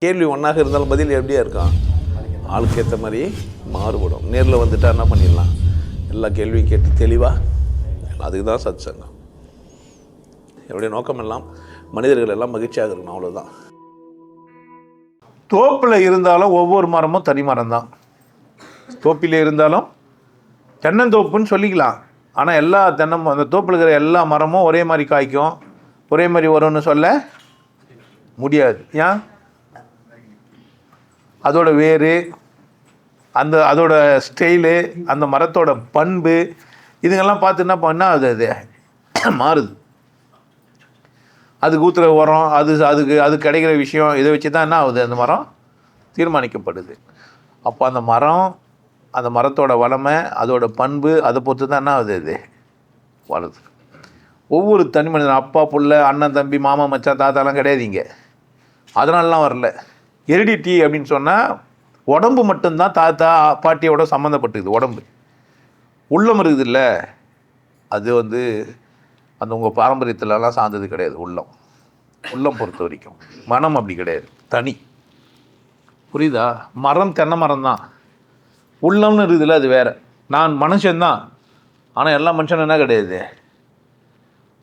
கேள்வி ஒன்றாக இருந்தாலும் பதில் எப்படியா இருக்கான், ஆளுக்கு ஏற்ற மாதிரி மாறுபடும். நேரில் வந்துட்டால் என்ன பண்ணிடலாம், எல்லா கேள்வியும் கேட்டு தெளிவாக. அதுக்கு தான் சத் சங்கம். என்னுடைய நோக்கம் எல்லாம் மனிதர்கள் எல்லாம் மகிழ்ச்சியாக இருக்கணும், அவ்வளோதான். தோப்பில் இருந்தாலும் ஒவ்வொரு மரமும் தனி மரம் தான். தோப்பில் இருந்தாலும் தென்னந்தோப்புன்னு சொல்லிக்கலாம். ஆனால் எல்லா தென்னம் அந்த தோப்பில் இருக்கிற எல்லா மரமும் ஒரே மாதிரி காய்க்கும், ஒரே மாதிரி வரும்னு சொல்ல முடியாது. ஏன்? அதோட வேறு, அதோட ஸ்டைலு, அந்த மரத்தோட பண்பு, இதுங்கெல்லாம் பார்த்து என்ன பண்ணால் அது மாறுது. அதுக்கு ஊற்றுற உரம், அது கிடைக்கிற விஷயம், இதை வச்சு தான் என்ன ஆகுது, அந்த மரம் தீர்மானிக்கப்படுது. அப்போ அந்த மரத்தோட வளமை, அதோட பண்பு, அதை பொறுத்து தான் என்ன ஆகுது, அது வளருது. ஒவ்வொரு தனி மனிதன், அப்பா புள்ள, அண்ணன் தம்பி, மாமா மச்சான் தாத்தாலாம் கிடையாதுங்க. அதனாலலாம் வரல. ஹெரிடிட்டி அப்படின்னு சொன்னால் உடம்பு மட்டும்தான் தாத்தா பாட்டியோட சம்மந்தப்பட்டுக்குது. உடம்பு, உள்ளம் இருக்குது இல்லை, அது அந்த உங்கள் பாரம்பரியத்திலலாம் சார்ந்தது கிடையாது. உள்ளம் பொறுத்த வரைக்கும் மனம் அப்படி கிடையாது, தனி. புரியுதா? மரம் தென்னை மரம் தான், உள்ளம்னு இருக்குதுல்ல அது வேறு. நான் மனுஷன்தான், ஆனால் எல்லா மனுஷனும் என்ன கிடையாது,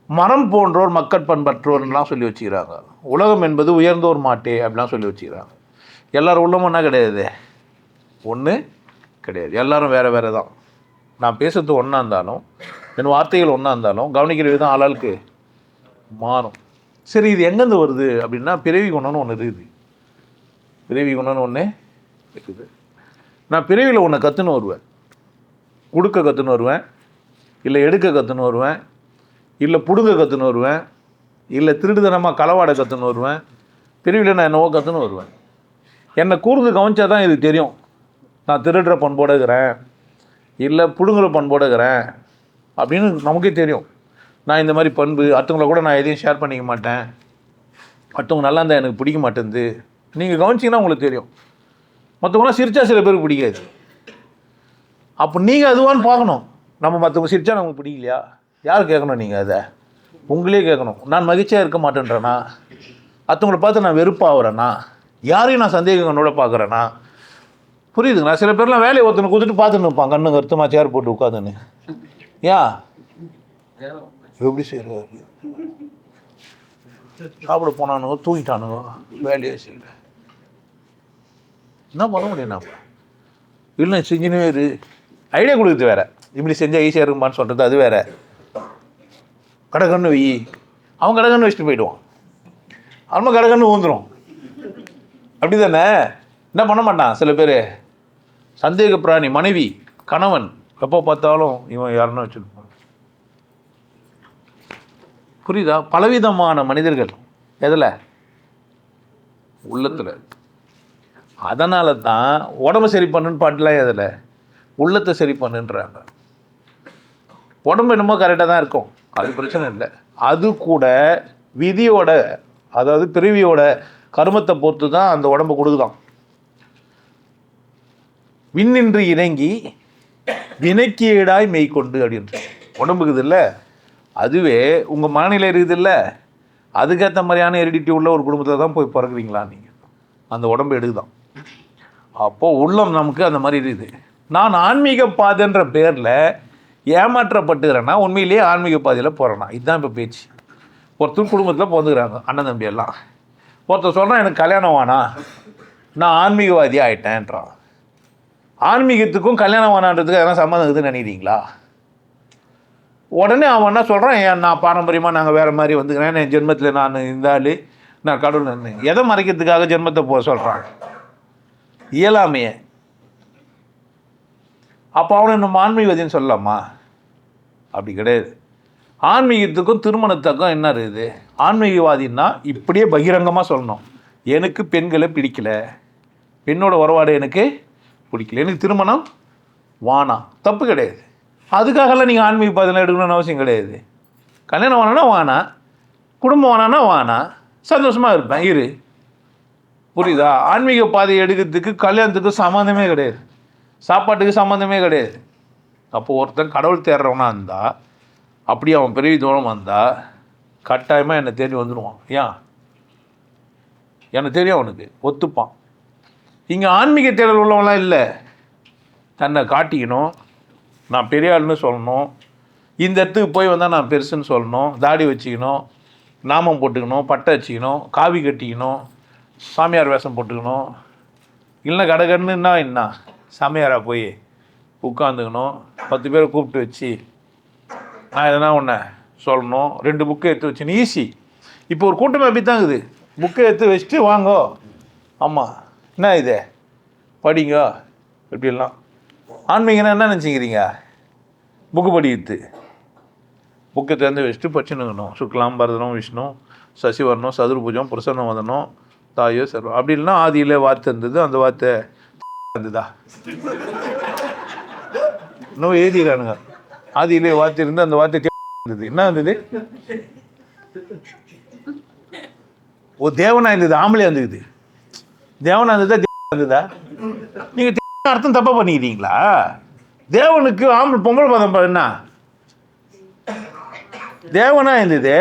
மரம் போன்றோர் மக்கட் பண்பற்றோர்லாம் சொல்லி வச்சுக்கிறாங்க. உலகம் என்பது உயர்ந்தோர் மாட்டே அப்படிலாம் சொல்லி வச்சுக்கிறாங்க. எல்லோரும் உள்ளமும் என்ன கிடையாது, ஒன்று கிடையாது. எல்லோரும் வேறு வேறு தான். நான் பேசுறது ஒன்றா இருந்தாலும், என் வார்த்தைகள் ஒன்றா இருந்தாலும், கவனிக்கிற விதம் ஆளாளுக்கு மாறும். சரி, இது எங்கேருந்து வருது அப்படின்னா, பிறவி குணம்னு ஒன்று இருக்குது. பிறவி குணம்னு ஒன்று இருக்குது. நான் பிறவியில் ஒன்று கற்றுன்னு வருவேன். கொடுக்க கற்றுன்னு வருவேன், இல்லை எடுக்க கற்றுன்னு வருவேன், இல்லை புடுங்க கற்றுன்னு வருவேன், இல்லை திருடுதனமாக களவாடை கற்றுன்னு வருவேன். பிறவியில் நான் என்னவோ கற்றுன்னு வருவேன். என்னை கூர்ந்து கவனிச்சா தான் இது தெரியும். நான் திருடுற பண்போடு இருக்கிறேன், இல்லை புடுங்குற பண்போடு இருக்கிறேன் அப்படின்னு நமக்கே தெரியும். நான் இந்த மாதிரி பண்பு, அடுத்தவங்கள கூட நான் எதையும் ஷேர் பண்ணிக்க மாட்டேன், அடுத்தவங்க நல்லா இருந்தால் எனக்கு பிடிக்க மாட்டேங்குது. நீங்கள் கவனிச்சிங்கன்னா உங்களுக்கு தெரியும். மற்றவங்களாம் சிரித்தா சில பேருக்கு பிடிக்காது. அப்போ நீங்கள் அதுவான்னு பார்க்கணும். நம்ம மற்றவங்க சிரித்தா நமக்கு பிடிக்கலையா, யார் கேட்கணும்? நீங்கள் அதை உங்களே கேட்கணும். நான் மகிழ்ச்சியாக இருக்க மாட்டேன்றேன்னா, அடுத்தவங்களை பார்த்து நான் வெறுப்பாகிறேன்னா, யாரையும் நான் சந்தேகங்களோட பார்க்குறேன்னா, புரியுதுங்களா? சில பேர்லாம் வேலையை ஒருத்தனை கொடுத்துட்டு பார்த்துன்னு இருப்பான், கண்ணு கருத்துமா சேர் போட்டு உட்காந்துன்னு. ஏன் எப்படி செய்கிறாரு? சாப்பிட போனானுங்க, தூங்கிட்டானுங்க, வேலையே செய்யல. என்ன பண்ண முடியும்? நம்ம இல்லை செஞ்சுனே இரு, ஐடியா கொடுக்குறது வேறு. இப்படி செஞ்சால் ஈஸியாக இருக்குமான்னு சொல்கிறது அது வேறு. கடகன்னு வை, அவன் கடகன்னு வச்சுட்டு போயிடுவான், அவன் கடகன்னு ஊந்துடும். அப்படி தானே? என்ன பண்ண மாட்டான் சில பேர். சந்தேக பிராணி, மனைவி, கணவன், எப்போ பார்த்தாலும் இவன் யாருன்னு வச்சுருப்பான். புரியுதா? பலவிதமான மனிதர்கள். எதில்? உள்ளத்தில். அதனால தான் உடம்பை சரி பண்ணுன்னு பாட்டுலாம் எதில்? உள்ளத்தை சரி பண்ணுன்றாங்க. உடம்பு என்னமோ கரெக்டாக தான் இருக்கும், அது பிரச்சனை இல்லை. அது கூட விதியோட, அதாவது பிறவியோட கருமத்தை பொறுத்து தான் அந்த உடம்பை கொடுக்குதான். விண்ணின்று இறங்கி வினைக்கீடாய் மெய்கொண்டு அப்படின்ற உடம்புக்குது இல்லை. அதுவே உங்கள் மனநிலை இருக்குது இல்லை, அதுக்கேற்ற மாதிரியான ஹெரிடிட்டி உள்ள ஒரு குடும்பத்தில் தான் போய் பிறகுறீங்களா நீங்கள், அந்த உடம்பு எடுக்குதான். அப்போது உள்ளம் நமக்கு அந்த மாதிரி இருக்குது. நான் ஆன்மீக பாதைன்ற பேரில் ஏமாற்றப்பட்டுக்கிறேன்னா உண்மையிலேயே ஆன்மீக பாதையில் போகிறேன்னா, இதுதான் இப்போ பேச்சு. ஒருத்தர் குடும்பத்தில் பிறந்துக்கிறாங்க, அண்ணன் தம்பி எல்லாம். ஒருத்தர் சொல்கிறான் எனக்கு கல்யாணம் வேணா, நான் ஆன்மீகவாதி ஆகிட்டேன்றான். ஆன்மீகத்துக்கும் கல்யாணம் வேணான்றதுக்கு எதனா சம்மந்தம் இருக்குதுன்னு நினைக்கிறீங்களா? உடனே அவன் என்ன சொல்கிறான், நான் பாரம்பரியமாக நாங்கள் வேறு மாதிரி வந்துக்கிறேன், என் ஜென்மத்தில் நான் இந்த ஆள், நான் கடவுள். எதை மறைக்கிறதுக்காக ஜென்மத்தை போக சொல்கிறான்? இயலாமையே. அப்போ அவனை நம்ம ஆன்மீகவாதின்னு சொல்லலாமா? அப்படி கிடையாது. ஆன்மீகத்துக்கும் திருமணத்துக்கும் என்ன இருக்குது? ஆன்மீகவாதின்னா இப்படியே பகிரங்கமாக சொல்லணும், எனக்கு பெண்களை பிடிக்கல, பெண்ணோட உறவாடு எனக்கு பிடிக்கல, எனக்கு திருமணம் வானா, தப்பு கிடையாது. அதுக்காகலாம் நீங்கள் ஆன்மீக பாதையில் எடுக்கணும்னு அவசியம் கிடையாது. கல்யாணம் வானா வானா, குடும்பம் வானா வானா, சந்தோஷமாக இருப்பேன் இரு. புரியுதா? ஆன்மீக பாதையை எடுக்கிறதுக்கு கல்யாணத்துக்கு சம்மந்தமே கிடையாது, சாப்பாட்டுக்கு சம்மந்தமே கிடையாது. அப்போது ஒருத்தன் கடவுள் தேடுறவனா இருந்தால், அப்படி அவன் பிறவி தூரம் வந்தால் கட்டாயமாக என்னை தேடி வந்துடுவான். ஏன்? எனக்கு தெரியும், அவனுக்கு ஒத்துப்பான். இங்கே ஆன்மீக தேடல் உள்ளவங்களாம் இல்லை. தன்னை காட்டிக்கணும், நான் பெரிய ஆளுன்னு சொல்லணும், இந்த இடத்துக்கு போய் வந்தால் நான் பெருசுன்னு சொல்லணும், தாடி வச்சுக்கணும், நாமம் போட்டுக்கணும், பட்டை வச்சுக்கணும், காவி கட்டிக்கணும், சாமியார் வேஷம் போட்டுக்கணும், இல்லைன்னா கடகடன்னுன்னா என்ன சாமியாராக போய் உட்காந்துக்கணும், 10 பேரை கூப்பிட்டு வச்சு நான் எதனா ஒன்று சொல்லணும், 2 புக்கை எடுத்து வச்சுன்னு ஈஸி. இப்போ ஒரு கூட்டமே அப்படி தான் இருக்குது. புக்கை எடுத்து வச்சுட்டு வாங்கோ, ஆமாம் என்ன இது படிங்க இப்படிலாம். ஆன்மீகன்னா என்ன நினச்சிக்கிறீங்க? புக்கு படிக்கிறது. புக்கை திறந்து வச்சுட்டு படிச்சுன்னுக்கணும். சுக்லாம் பரதனம் விஷ்ணு சசிவர்ணம் சதுர்புஜம் பிரசன்னம் வதனம் தாயோ சர்வம். அப்படி இல்லைன்னா ஆதியில் வார்த்தை இருந்தது, அந்த வார்த்தை இருந்ததா இன்னும் எழுதிக்கிறானுங்க. ஆதியிலே வார்த்தை இருந்து அந்த வார்த்தை இருந்தது. என்ன இருந்தது? ஓ தேவனா இருந்தது, ஆம்பளையா இருந்தது. தேவனா இருந்ததா இருந்ததா? நீங்கள் அர்த்தம் தப்பாக பண்ணிக்கிறீங்களா? தேவனுக்கு ஆம்பளை பொம்பளை பதம் என்ன? தேவனா இருந்தது,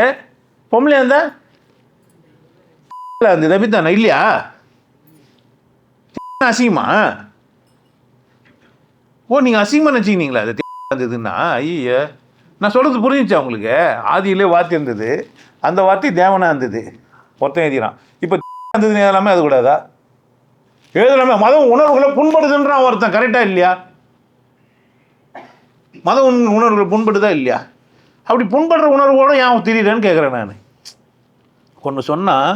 பொம்பளையா இருந்தா இருந்தது. அப்படித்தானே இல்லையா? அசிங்கமா? ஓ நீங்கள் அசிங்கமாக நினச்சிக்கினீங்களா அது இருந்ததுன்னா? ஐய, நான் சொல்கிறது புரிஞ்சிச்சா உங்களுக்கு? ஆதியிலே வார்த்தை இருந்தது, அந்த வார்த்தை தேவனா இருந்தது. ஒருத்தன் எழுதிறான். இப்போ இருந்ததுன்னு எல்லாமே அது கூடாதா? எழுதலாமே. மதம் உணர்வுகளை புண்படுதுன்றான் ஒருத்தன். கரெக்டாக இல்லையா? மத உணர்வுகளை புண்படுதா இல்லையா? அப்படி புண்படுற உணர்வோடு ஏன் தெரியுறேன்னு கேட்குறேன் நான். ஒன்று சொன்னால்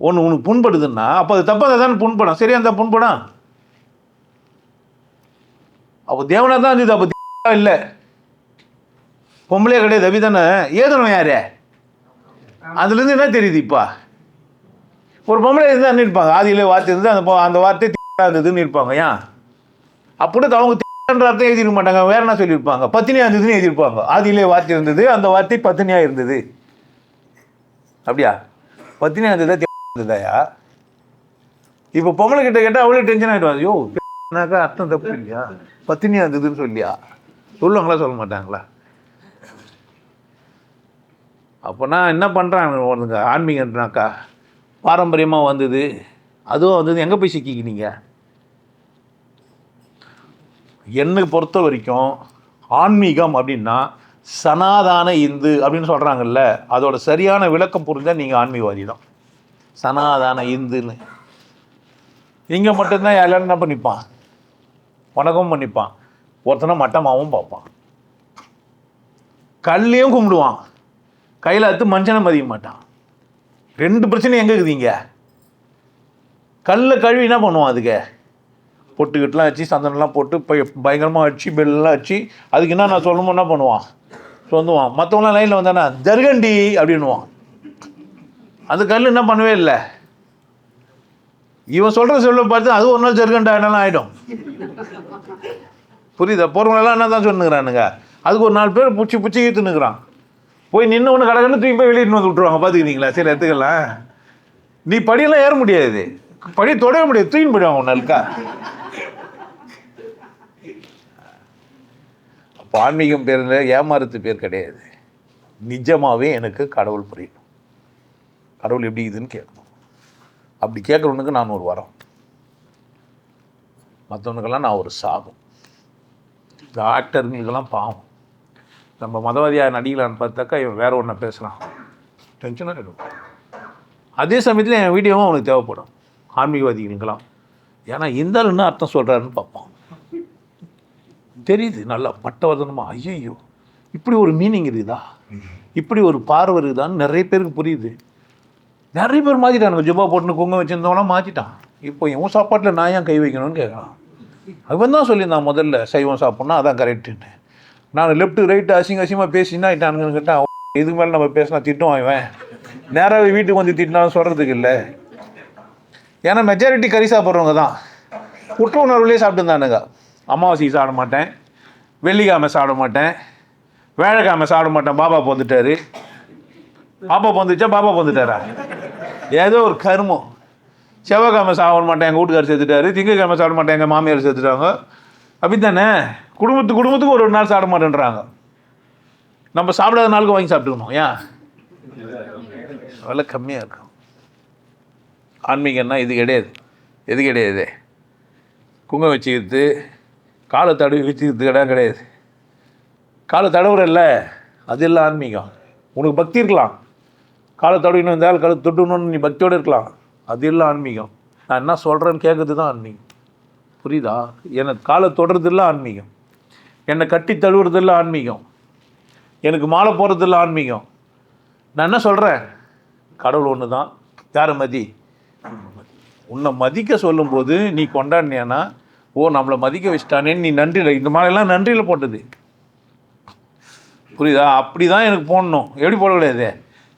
ஒன்று உனக்கு புண்படுதுன்னா அப்போ அது தப்பாக தானே புண்படும். சரியா இருந்தால் புண்படும். அப்போ தேவனா தான் இருந்தது, அப்போ இல்லை பொம்பளையே கிடையாது. அபி தானே ஏதனும் யாரு? அதுலேருந்து என்ன தெரியுது? இப்போ ஒரு பொம்பளை இருந்தால் இருப்பாங்க. ஆதியிலே வார்த்தை இருந்து அந்த வார்த்தை இருந்ததுன்னு இருப்பாங்க. ஏன் அப்படி அவங்க என்ற அர்த்தம் எழுதிருக்க மாட்டாங்க, வேற என்ன சொல்லியிருப்பாங்க? பத்தினியாக இருந்ததுன்னு எழுதியிருப்பாங்க. ஆதியிலே வார்த்தை இருந்தது, அந்த வார்த்தை பத்தினியாக இருந்தது. அப்படியா? பத்தினியாக இருந்ததா இருந்ததாயா? இப்போ பொம்பளை கிட்ட கேட்டால் அவ்வளோ டென்ஷன் ஆகிடுவாங்க. ஐயோ என்னாக்கா அர்த்தம் தப்பு இல்லையா? பத்தினியாக இருந்ததுன்னு சொல்லியா சொல்லுவாங்களா? சொல்ல மாட்டாங்களா? அப்போனா என்ன பண்ணுறாங்க ஒருங்க? ஆன்மீகன்றாக்கா பாரம்பரியமாக வந்தது, அதுவும் வந்தது. எங்கே போய் சிக்கிக்கினீங்க? என்னை பொறுத்த வரைக்கும் ஆன்மீகம் அப்படின்னா சனாதான இந்து அப்படின்னு சொல்கிறாங்கல்ல, அதோட சரியான விளக்கம் புரிஞ்சால் நீங்கள் ஆன்மீகவாதி தான். சனாதான இந்துன்னு இங்கே மட்டும்தான் எல்லாரும் என்ன பண்ணிப்பான்? வணக்கம் பண்ணிப்பான். ஒருத்தனை மட்டமாகவும் பார்ப்பான், கல்லையும் கும்பிடுவான், கையில் எடுத்து மனுஷனை மதிக்க மாட்டான். 2 பிரச்சனை எங்கே இருக்குதுங்க? கல்லை கழுவி என்ன பண்ணுவான்? அதுக்கு பொட்டுக்கிட்டுலாம் வச்சு சந்தனம்லாம் போட்டு பயங்கரமாக அடிச்சு பெல்லாம் அடிச்சு அதுக்கு என்ன நான் சொல்லணுமோ என்ன பண்ணுவான்? சொந்துவான். மற்றவங்களாம் லைனில் வந்தானா ஜர்கண்டி அப்படின்வான். அந்த கல் என்ன பண்ணவே இல்லை. இவன் சொல்கிற சொல்ல பார்த்து அது ஒரு நாள் ஜர்கண்டா என்னெல்லாம் ஆகிடும். புரியுதா? போகிறவங்களெல்லாம் என்ன தான் சொன்னுக்கிறானுங்க. அதுக்கு ஒரு 4 பேர் பிடிச்சி ஈத்துனுக்குறான். போய் நின்று ஒன்று கடகன்னு தூக்கி போய் வெளியிட்டு வந்து விட்ருவாங்க. பார்த்துக்கிறீங்களா? சரி எடுத்துக்கலாம். நீ படியெல்லாம் ஏற முடியாது, படி தொடவே முடியாது, தூக்கின்னு போயிடுவாங்க ஒன்று இருக்கா. அப்போ ஆன்மீகம் பேர் ஏமாறுத்து பேர் கிடையாது. நிஜமாகவே எனக்கு கடவுள் புரியணும். கடவுள் எப்படி இதுன்னு கேட்கணும். அப்படி கேட்குறவனுக்கு நான் ஒரு வரம், மற்றவனுக்கெல்லாம் நான் ஒரு சாபம். இந்த ஆக்டருங்களுக்கெல்லாம் பாவம். நம்ம மதவாதியாக நடிகலான்னு பார்த்தாக்கா இவன் வேற ஒன்று பேசுகிறான், டென்ஷனாக இருக்கும். அதே சமயத்தில் என் வீடியோவும் அவனுக்கு தேவைப்படும் ஆன்மீகவாதிகளுக்கெல்லாம். ஏன்னா இந்த ஆள் என்ன அர்த்தம் சொல்கிறாருன்னு பார்ப்பான். தெரியுது நல்லா பட்டவர்தனமாக. ஐயோ இப்படி ஒரு மீனிங் இருக்குதா, இப்படி ஒரு பார்வை இருக்குதான்னு நிறைய பேருக்கு புரியுது. நிறைய பேர் மாற்றிட்டானுங்க. ஜுப்பா போட்டுன்னு குங்க வச்சுருந்தவங்களாம் மாற்றிட்டான். இப்போ இவன் சாப்பாட்டில் நான் ஏன் கை வைக்கணும்னு கேட்குறான். அவன் தான் சொல்லியிருந்தான் முதல்ல சைவம் சாப்பிட்னா அதான் கரெக்டுன்னு. நான் லெஃப்ட்டு ரைட்டு அசிங்கமாக பேசினா இட்டானுங்கன்னு கேட்டால் இதுக்கு மேலே நம்ம பேசினா திட்டம் இவன். நேராகவே வீட்டுக்கு வந்து திட்டினாலும் சொல்கிறதுக்கு இல்லை. ஏன்னா மெஜாரிட்டி கறி சாப்பிட்றவங்க தான் குற்ற உணர்வுலேயே சாப்பிட்டுருந்தானுங்க. அமாவாசைக்கு சாப்பிட மாட்டேன், வெள்ளிக்கிழமை சாப்பிட மாட்டேன், வேலைக்கிழமை சாப்பிட மாட்டேன். பாபா வந்துட்டார். பாப்பா வந்துச்சா பாப்பா வந்துட்டாரா? ஏதோ ஒரு கருமம். செவ்வாய்க்கிழமை சாப்பிட மாட்டேன், எங்கள் வீட்டுக்காரர் சேர்த்துட்டாரு. திங்கக்கிழமை சாப்பிட மாட்டேன், எங்கள் மாமியார் சேர்த்துட்டாங்க. அப்படி தானே? குடும்பத்துக்கு ஒரு நாள் சாப்பிட மாட்டேன்றாங்க. நம்ம சாப்பிடாத நாளுக்கு வாங்கி சாப்பிட்டுக்கணும். ஏன்? விலை கம்மியாக இருக்கும். ஆன்மீகம்னா இது கிடையாது. எது கிடையாது? குங்கம் வச்சுக்கிறது, காலை தடவி வச்சுக்கிறது இடம் கிடையாது. காலை தடவுறல்ல, அது இல்லை ஆன்மீகம். உனக்கு பக்தி இருக்கலாம், காலை தடவின்னு இருந்தால் காலை தொட்டுணுன்னு நீ பக்தியோடு இருக்கலாம், அது இல்லை ஆன்மீகம். நான் என்ன சொல்கிறேன்னு கேட்கறது தான் ஆன்மீகம். புரியுதா? என்னை காலை தொடுறது இல்லை ஆன்மீகம், என்னை கட்டி தழுவுறது இல்லை ஆன்மீகம், எனக்கு மாலை போடுறது இல்லை ஆன்மீகம். நான் என்ன சொல்கிறேன்? கடவுள் ஒன்று தான். யாரை மதி? உன்னை மதிக்க சொல்லும்போது நீ கொண்டாடினியானா, ஓ நம்மளை மதிக்க வச்சிட்டானேன்னு நீ நன்றியில், இந்த மாதிரிலாம் நன்றியில் போட்டது. புரியுதா? அப்படி தான் எனக்கு போடணும். எப்படி போட கிடையாது,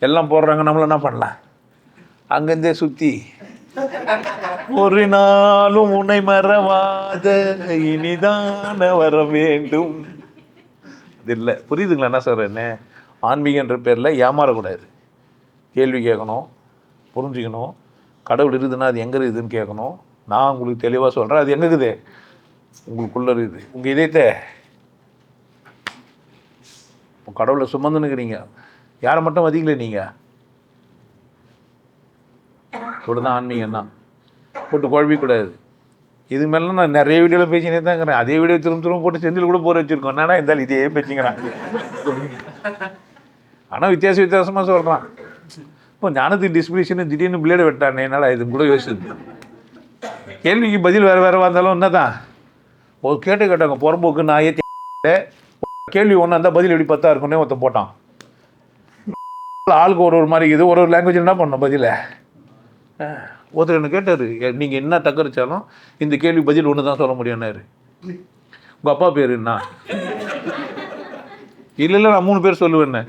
எல்லாம் போடுறாங்க, நம்மள என்ன பண்ணலாம்? அங்கேருந்தே சுற்றி ஒரு நாளும் உன்னை மறவாத இனிதான வர வேண்டும். இது இல்லை. புரியுதுங்களா என்ன சொல்கிறேன்னு? ஆன்மீகன்ற பேரில் ஏமாறக்கூடாது. கேள்வி கேட்கணும், புரிஞ்சுக்கணும். கடவுள் இருக்குதுன்னா அது எங்கே இருக்குதுன்னு கேட்கணும். நான் உங்களுக்கு தெளிவாக சொல்கிறேன், அது எங்கே இருக்குது? உங்களுக்குள்ளே இருக்குது. உங்கள் இதயத்தை கடவுளை சுமந்துன்னுக்கிறீங்க, யாரை மட்டும் மதிக்கல நீங்கள். இப்படிதான் ஆன்மீகம் தான். போட்டு குழப்பிக்கூடாது. இது மேலாம் நான் நிறைய வீடியோவில் பேசினே தான் இருக்கிறேன். அதே வீடியோ திரும்ப போட்டு செந்தில் கூட போற வச்சுருக்கோம். என்னடா இருந்தாலும் இதே பேசிங்கிறான். ஆனால் வித்தியாசமாக சொல்கிறான். இப்போ ஞானத்தின் டிஸ்பிரிஷன் திடீர்னு பிளேடு வெட்டானே, என்னடா இது கூட யோசிச்சு. கேள்விக்கு பதில் வேறு வந்தாலும் என்ன தான் ஒரு கேட்டாங்க புறம்போக்கு நான் கேள்வி ஒன்றா இருந்தால் பதில் எப்படி 10 இருக்குன்னே ஒருத்த போட்டான். ஆளுக்கு ஒரு மாதிரி இருக்குது, ஒரு லாங்குவேஜ் என்ன பண்ணோம் பதில். ஒருத்தர் என்ன கேட்டார், நீங்கள் என்ன டக்கரிச்சாலும் இந்த கேள்வி பதில் ஒன்று தான் சொல்ல முடியும்னாரு. உங்கள் அப்பா பேர் என்ன? இல்லை நான் 3 பேர் சொல்லுவேன்னு.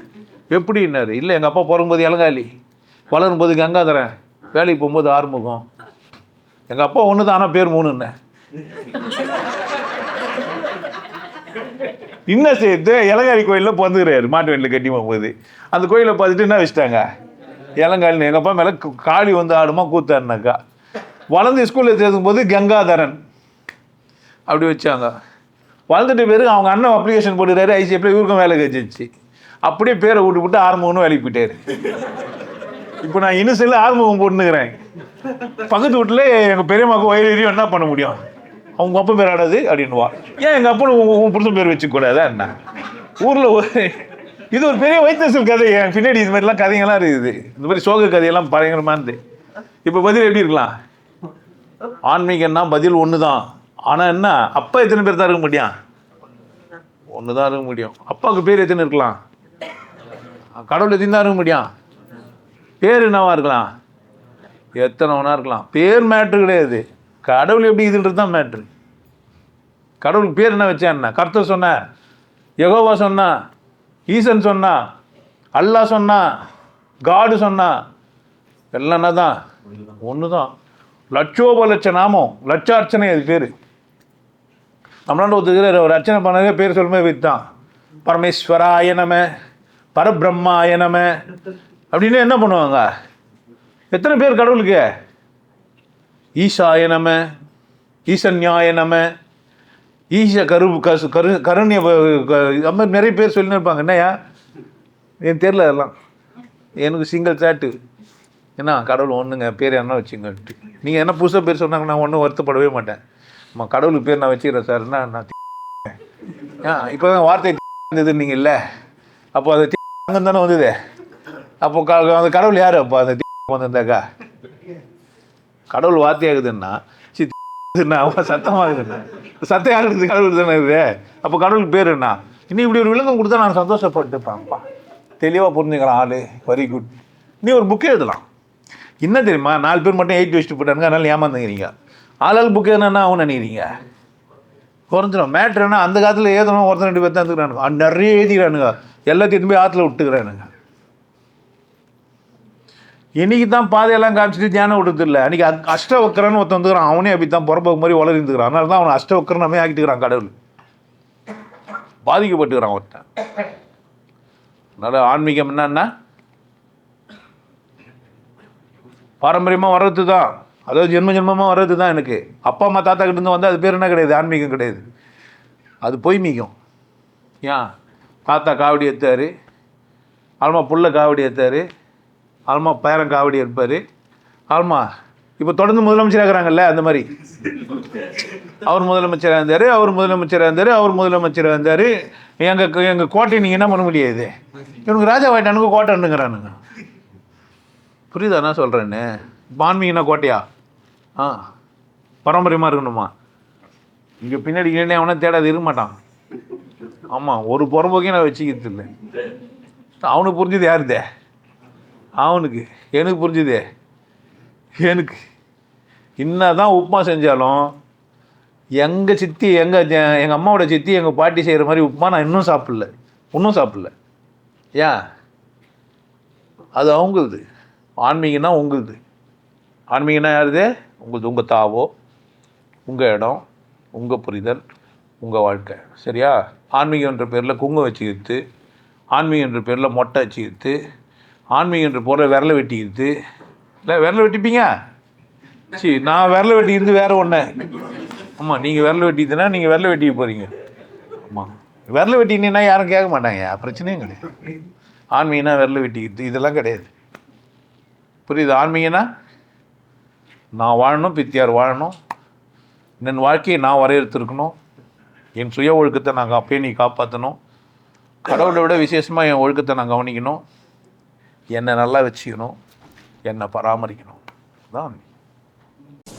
எப்படின்னாரு? இல்லை எங்கள் அப்பா பிறகும்போது இளங்காலி, வளரும்போது கங்காதரன், வேலைக்கு போகும்போது ஆறுமுகம். எங்கள் அப்பா ஒன்று தான், ஆனால் பேர் 3ன்னு. இன்னும் சேர்த்து இளங்காலி கோயிலில் பிறந்துக்கிறாரு, மாட்டு வண்டியில் கட்டி போகும்போது. அந்த கோயிலை பார்த்துட்டு என்ன வச்சுட்டாங்க, இளங்காலின்னு. எங்கள் அப்பா மேலே காளி வந்து ஆடுமா கூத்தாருனாக்கா. வளர்ந்து ஸ்கூலில் சேர்க்கும் போது கங்காதரன் அப்படி வச்சாங்க. வளர்ந்துட்டு பேர் அவங்க அண்ணன் அப்ளிகேஷன் போட்டுறாரு, ஐசிஎஃப்ல இவருக்கும் வேலை கழிச்சிச்சு. அப்படியே பேரை விட்டு ஆறுமுகம்னு வேலைக்கு போயிட்டாரு. இப்போ நான் இனிஷியலில் ஆறுமுகம் போட்டுனுக்கிறேன். பக்கத்து வீட்டில் எங்கள் பெரியம்மாவுக்கு வயலேரியும் என்ன பண்ண முடியும், அவங்க அப்பா பேர் ஆடாது அப்படின்னுவா. ஏன் எங்கள் அப்பா உன் புருஷன் பேர் வச்சுக்கூடாதா என்ன? ஊரில் இது ஒரு பெரிய வைத்தசல் கதை. என் பின்னாடி இது மாதிரிலாம் கதைங்கள்லாம் இருக்குது. இந்த மாதிரி சோக கதையெல்லாம் பயங்கரமானது. இப்போ பதில் எப்படி இருக்கலாம்? ஆன்மீகம்னா பதில் ஒன்று தான். ஆனால் என்ன, அப்பா எத்தனை பேர் தான் இருக்க முடியும்? ஒன்று தான் இருக்க முடியும். அப்பாவுக்கு பேர் எத்தனை இருக்கலாம்? கடவுள் எத்தனை தான் இருக்க முடியும்? பேர் என்னவா இருக்கலாம்? எத்தனை ஒன்றா இருக்கலாம். பேர் மேட்ரு கிடையாது, கடவுள் எப்படி இதுன்றது தான் மேட்ரு. கடவுளுக்கு பேர் என்ன வச்சா என்ன? கர்த்தர் சொன்ன, யெகோவா சொன்னா, ஈசன் சொன்னா, அல்லா சொன்னா, காடு சொன்னா, எல்லாம் என்ன தான்? ஒன்று தான். லட்சோபலட்ச நாமம், லட்சார்ச்சனை அது பேர். நம்மளாண்ட ஒருத்தர் ஒரு அர்ச்சனை பண்ணதே பேர் சொல்லும்போது வைத்தான். பரமேஸ்வராய நம, பரபிரம்மாய நம அப்படின்னு என்ன பண்ணுவாங்க? எத்தனை பேர் கடவுளுக்கு? ஈசாய நம, ஈசன்யாய நம, ஈச கருண்ய அது மாதிரி நிறைய பேர் சொல்லின்னு இருப்பாங்க. என்னையா எனக்கு தெரியல அதெல்லாம். எனக்கு சிங்கிள் சாட்டு என்ன, கடவுள் ஒன்றுங்க, பேர் என்ன வச்சுங்கன்ட்டு. நீங்கள் என்ன புதுசாக பேர் சொன்னாங்க நான் ஒன்றும் வருத்தப்படவே மாட்டேன். கடவுளுக்கு பேர் நான் வச்சுக்கிறேன் சார். என்ன நான் இப்போ தான் வார்த்தை இருந்தது நீங்கள் இல்லை, அப்போ அது அங்கே தானே வந்தது. அப்போ அந்த கடவுள் யார்? அப்போ அந்த வந்திருந்தாக்கா கடவுள் வார்த்தையாகுதுன்னா சத்தமாகுதுண்ணா, சத்தம் யாருக்கு? கடவுள் தானே இது. அப்போ கடவுளுக்கு பேர் என்ன? இன்னும் இப்படி ஒரு விளக்கம் கொடுத்தா நான் சந்தோஷப்பட்டுப்பேன்ப்பா. தெளிவாக புரிஞ்சுக்கலாம் ஆள். Very good. நீ ஒரு புக்கே எழுதலாம். என்ன தெரியுமா, 4 பேர் மட்டும் 8 வச்சுட்டு போட்டானுங்க, அதனால ஏமாந்துங்கிறீங்க. ஆளாள் புக்கு என்னன்னா அவன் நினைக்கிறீங்க குறைஞ்சிடும். மேட்ருன்னா அந்த காலத்தில் ஏதணும் ஒருத்தர் 2 பேர் தான் எடுத்துக்கிறானுங்க. நிறைய எழுதிக்கிறானுங்க, எல்லாத்தையும் போய் ஆற்றுல விட்டுக்கிறானுங்க. இன்னைக்கு தான் பாதையெல்லாம் காமிச்சிட்டு தியானம் விடுறது இல்லை. அன்றைக்கி அஷ்டவக்கரன்னு ஒருத்தன் வந்துக்கிறான், அவனே அப்படி தான் புறம்போக்கு மாதிரி வளர்ந்துக்கிறான். அதனால தான் அவனை அஷ்டவக்கரன் நம்ம ஆக்கிட்டுக்கிறான். கடவுள் பாதிக்கப்பட்டுக்கிறான் ஒருத்தன். அதனால் ஆன்மீகம் என்னன்னா பாரம்பரியமாக வர்றது தான், அதாவது ஜென்மமாக வர்றது தான். எனக்கு அப்பா அம்மா தாத்தா கிட்டேருந்து வந்தால் அது பேர் என்ன கிடையாது, ஆன்மீகம் கிடையாது, அது பொய்மீகம். ஏன் தாத்தா காவடி ஏற்றாரு, ஆல்மா புள்ள காவடி ஏற்றாரு, ஆல்மா பேரன் காவடி எடுப்பார், ஆல்மா இப்போ தொடர்ந்து முதலமைச்சராக இருக்கிறாங்கல்ல, அந்த மாதிரி அவர் முதலமைச்சராக இருந்தார், அவர் முதலமைச்சராக இருந்தார், அவர் முதலமைச்சராக இருந்தார். எங்கள் கோட்டை நீங்கள் என்ன பண்ண முடியாது? இவனுக்கு ராஜா வாயிட்டானுங்க கோட்டைன்னுங்கிறானுங்க. புரியுதா நான் சொல்கிறேன்னு? ஆன்மீகனா கோட்டையா? பாரம்பரியமாக இருக்கணுமா? இங்கே பின்னாடி இல்லைன்னா அவனா தேடாது இருக்க மாட்டான். ஆமாம், ஒரு புறம்போக்கையும் நான் வச்சுக்கிறது இல்லை. அவனுக்கு புரிஞ்சுது யாருதே? அவனுக்கு. எனக்கு புரிஞ்சுதே எனக்கு. என்னதான் உப்புமா செஞ்சாலும் எங்கள் சித்தி எங்கள் அம்மாவோட சித்தி எங்கள் பாட்டி செய்கிற மாதிரி உப்புமா நான் இன்னும் சாப்பிடல. ஏன்? அது அவங்களுது. ஆன்மீகம்னா உங்களுது. ஆன்மீகம்னா யாருது? உங்களுது. உங்கள் தாவோ, உங்கள் இடம், உங்கள் புரிதல், உங்கள் வாழ்க்கை. சரியா? ஆன்மீகன்ற பேரில் குங்குமம் வச்சுக்கிட்டு, ஆன்மீகன்ற பேரில் மொட்டை வச்சுக்கிட்டு, ஆன்மீகன்ற போகிற விரலை வெட்டிக்கிட்டு. இல்லை விரலை வெட்டிப்பீங்க? சரி, நான் விரலை வெட்டிக்கிறது வேறு ஒன்று. ஆமாம், நீங்கள் விரலை வெட்டிதுன்னா நீங்கள் விரலை வெட்டிக்க போகிறீங்க. ஆமாம், விரலை வெட்டினீங்கன்னா யாரும் கேட்க மாட்டாங்க, பிரச்சனையும் கிடையாது. ஆன்மீகனா விரலை வெட்டிக்கிறது இதெல்லாம் கிடையாது. புரியுது? ஆன்மீகனா நான் வாழணும், பித்தியார் வாழணும், என் வாழ்க்கையை நான் வரையறுத்துருக்கணும், என் சுய ஒழுக்கத்தை நான் பேணி காப்பாற்றணும், கடவுளை விட விசேஷமாக என் ஒழுக்கத்தை நான் கவனிக்கணும், என்னை நல்லா வச்சுக்கணும், என்னை பராமரிக்கணும். தான்.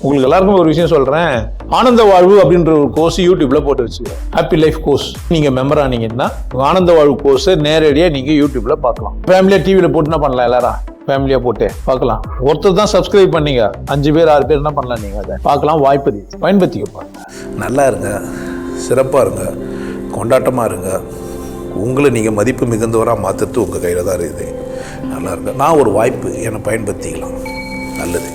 உங்களுக்கு எல்லாருக்கும் ஒரு விஷயம் சொல்கிறேன். ஆனந்த வாழ்வு அப்படின்ற ஒரு கோர்ஸ் யூடியூப்பில் போட்டு வச்சுக்கிறேன். Happy life course. நீங்கள் மெம்பர் ஆனீங்கன்னா ஆனந்த வாழ்வு கோர்ஸை நேரடியாக நீங்கள் யூடியூப்பில் பார்க்கலாம். ஃபேமிலியாக டிவியில் போட்டு என்ன பண்ணலாம்? எல்லாரும் ஃபேமிலியாக போட்டு பார்க்கலாம். ஒருத்தர் தான் சப்ஸ்கிரைப் பண்ணீங்க, 5 பேர் 6 பேர் என்ன பண்ணலாம்? நீங்கள் அதை பார்க்கலாம். வாய்ப்பு பயன்படுத்திக்க. நல்லா இருங்க, சிறப்பாக இருங்க, கொண்டாட்டமாக இருங்க. உங்களை நீங்கள் மதிப்பு மிகுந்தவராக மாற்றுறது உங்கள் கையில் தான் இருக்குது. நல்லா இருங்க. நான் ஒரு வாய்ப்பு, என்னை பயன்படுத்திக்கலாம். நல்லது.